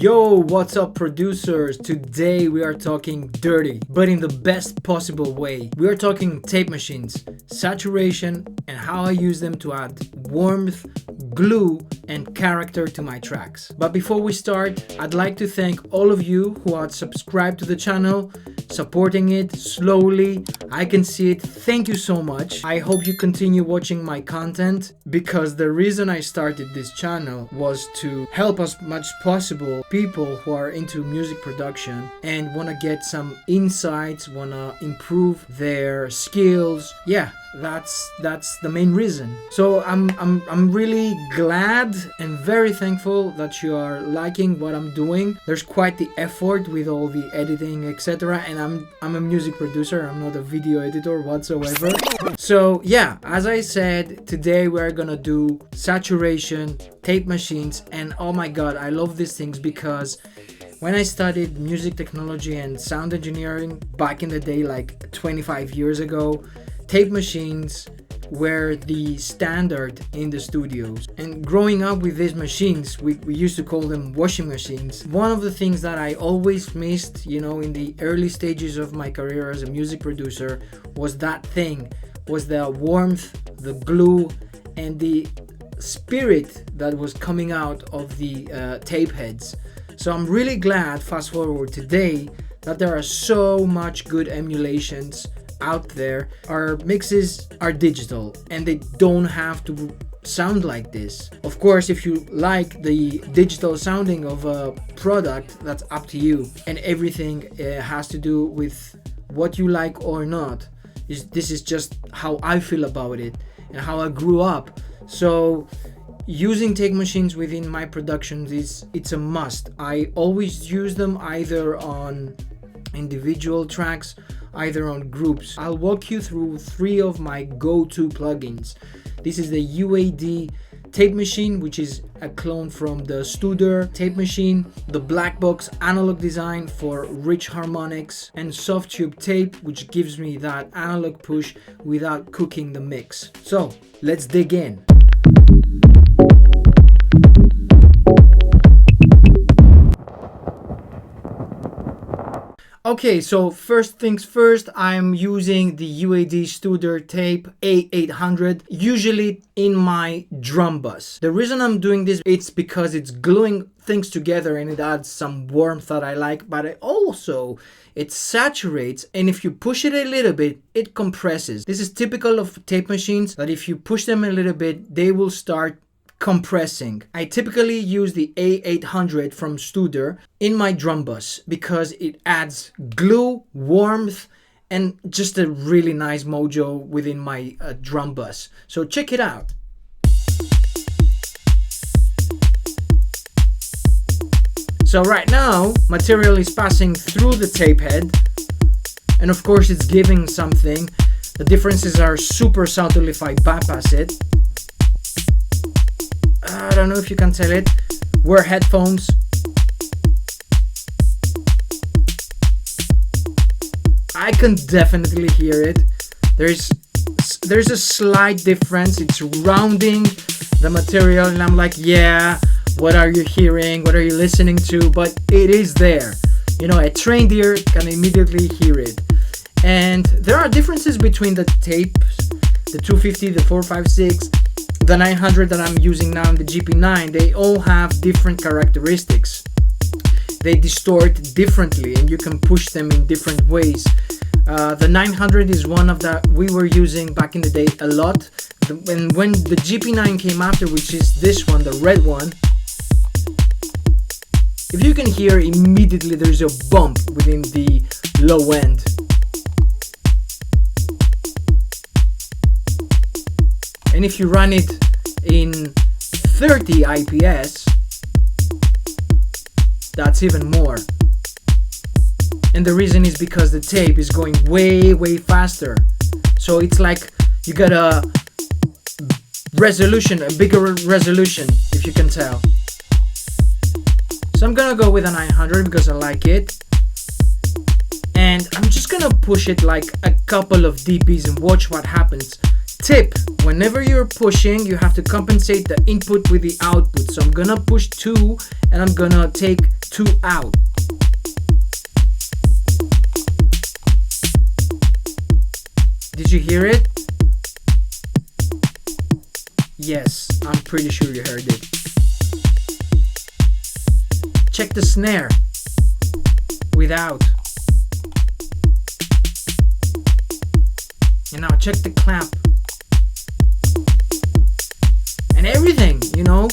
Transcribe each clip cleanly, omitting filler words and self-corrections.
Yo, what's up producers? Today we are talking dirty, but in the best possible way. We are talking tape machines, saturation, and how I use them to add warmth, glue, and character to my tracks. But before we start, I'd like to thank all of you who are subscribed to the channel, supporting it slowly. I can see it. Thank you so much. I hope you continue watching my content, because the reason I started this channel was to help as much as possible people who are into music production and want to get some insights, want to improve their skills. Yeah, that's the main reason. So I'm really glad and very thankful that you are liking what I'm doing. There's quite the effort with all the editing, etc. And I'm a music producer. I'm not a video editor whatsoever. So yeah, as I said, today we're gonna do saturation, tape machines, and oh my god, I love these things because when I studied music technology and sound engineering back in the day, like 25 years ago, tape machines were the standard in the studios. And growing up with these machines, we used to call them washing machines. One of the things that I always missed, in the early stages of my career as a music producer was the warmth, the glue, and the spirit that was coming out of the tape heads. So I'm really glad, fast forward today, that there are so much good emulations out there. Our mixes are digital and they don't have to sound like this. Of course, if you like the digital sounding of a product, that's up to you, and everything has to do with what you like or not. This is just how I feel about it and how I grew up. So using tape machines within my productions it's a must. I always use them either on individual tracks, either on groups. I'll walk you through 3 of my go-to plugins. This is the UAD Tape machine, which is a clone from the Studer Tape machine, the Blackbox analog design for rich harmonics, and Softube Tape, which gives me that analog push without cooking the mix. So let's dig in. Okay, so first things first, I'm using the UAD Studer Tape A800, usually in my drum bus. The reason I'm doing this, it's because it's gluing things together and it adds some warmth that I like, but it saturates, and if you push it a little bit, it compresses. This is typical of tape machines, that if you push them a little bit, they will start compressing. I typically use the A800 from Studer in my drum bus because it adds glue, warmth, and just a really nice mojo within my drum bus. So check it out. So right now, material is passing through the tape head, and of course it's giving something. The differences are super subtle if I bypass it. I don't know if you can tell it. Wear headphones. I can definitely hear it. There's a slight difference. It's rounding the material, and I'm like, yeah, what are you hearing? What are you listening to? But it is there. A trained ear can immediately hear it. And there are differences between the tapes, the 250, the 456, the 900 that I'm using now, and the GP9. They all have different characteristics. They distort differently and you can push them in different ways. The 900 is one of that we were using back in the day a lot. And when the GP9 came after, which is this one, the red one, if you can hear, immediately there's a bump within the low end. And if you run it in 30 IPS, that's even more. And the reason is because the tape is going way faster. So it's like you got a bigger resolution, if you can tell. So I'm gonna go with a 900 because I like it. And I'm just gonna push it like a couple of dBs and watch what happens. Tip: whenever you're pushing, you have to compensate the input with the output. So I'm gonna push 2 and I'm gonna take 2 out. Did you hear it? Yes, I'm pretty sure you heard it. Check the snare without. And now check the clap. And everything, you know.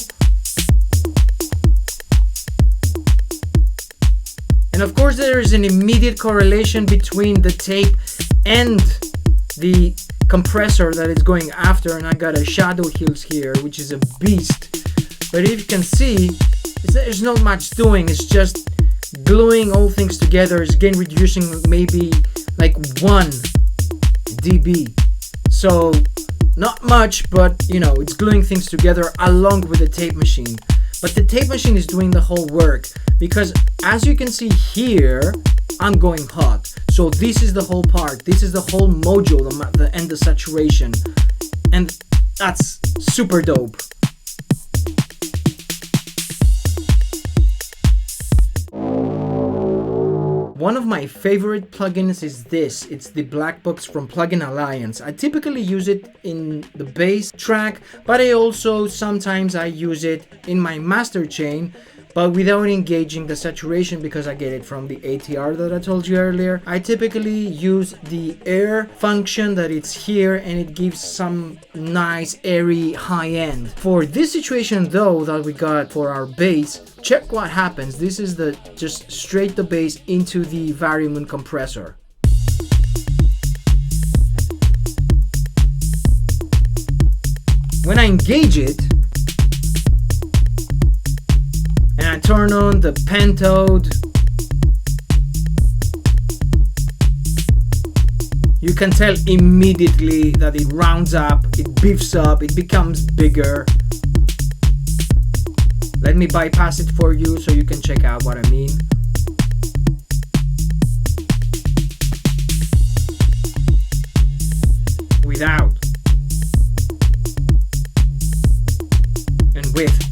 And of course there is an immediate correlation between the tape and the compressor that it's going after, and I got a Shadow Hills here, which is a beast. But if you can see, there's not much doing. It's just gluing all things together. It's again reducing maybe like 1 dB. So not much, but you know, it's gluing things together along with the tape machine. But the tape machine is doing the whole work, because as you can see here, I'm going hot. So this is the whole part. This is the whole module, and the saturation. And that's super dope. One of my favorite plugins is this. It's the Blackbox from Plugin Alliance. I typically use it in the bass track, but I also sometimes I use it in my master chain, but without engaging the saturation, because I get it from the ATR that I told you earlier. I typically use the air function that it's here, and it gives some nice airy high end. For this situation though that we got for our bass, check what happens. This is the just straight the bass into the Varimun compressor. When I engage it, and I turn on the Pentode, you can tell immediately that it rounds up, it beefs up, it becomes bigger. Let me bypass it for you so you can check out what I mean. Without and with.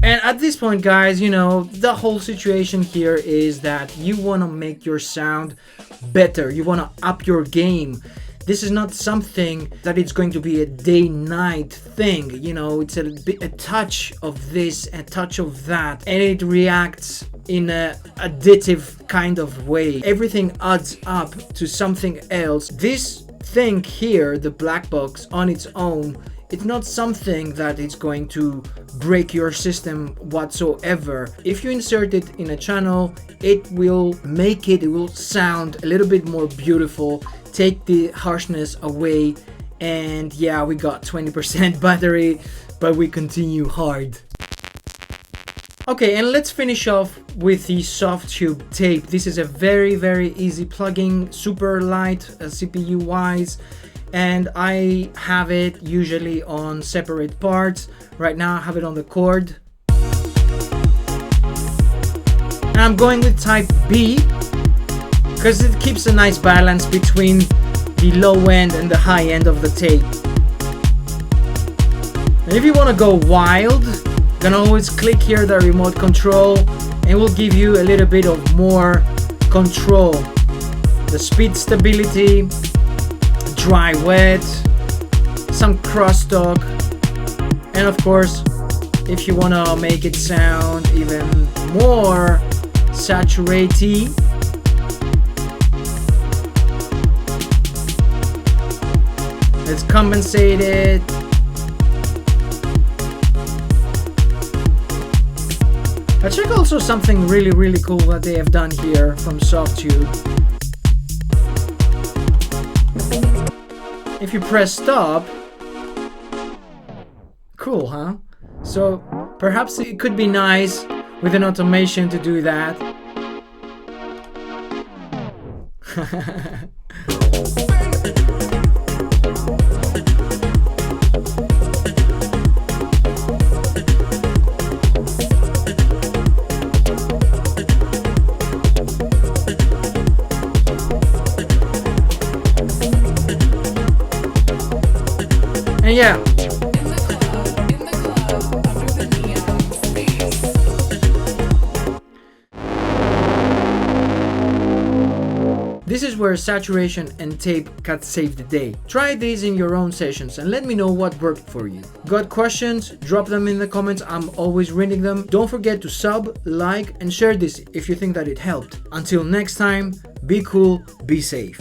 And at this point, guys, you know, the whole situation here is that you want to make your sound better. You want to up your game. This is not something that it's going to be a day-night thing. You know, it's a touch of this, a touch of that, and it reacts in a additive kind of way. Everything adds up to something else. This thing here, the Blackbox on its own, it's not something that is going to break your system whatsoever. If you insert it in a channel, it will make it will sound a little bit more beautiful, take the harshness away, and yeah, we got 20% battery, but we continue hard. Okay, and let's finish off with the Softube Tape. This is a very easy plugin, super light CPU wise, and I have it usually on separate parts. Right now I have it on the chord, and I'm going with type B because it keeps a nice balance between the low end and the high end of the tape. And if you want to go wild, you can always click here the remote control, and it will give you a little bit of more control. The speed stability, dry wet, some crosstalk, and of course, if you want to make it sound even more saturate-y, let's compensate it. I check also something really cool that they have done here from Softube. If you press stop, cool, huh? So perhaps it could be nice with an automation to do that. yeah. This is where saturation and tape can save the day. Try these in your own sessions and let me know what worked for you. Got questions? Drop them in the comments, I'm always reading them. Don't forget to sub, like and share this if you think that it helped. Until next time, be cool, be safe.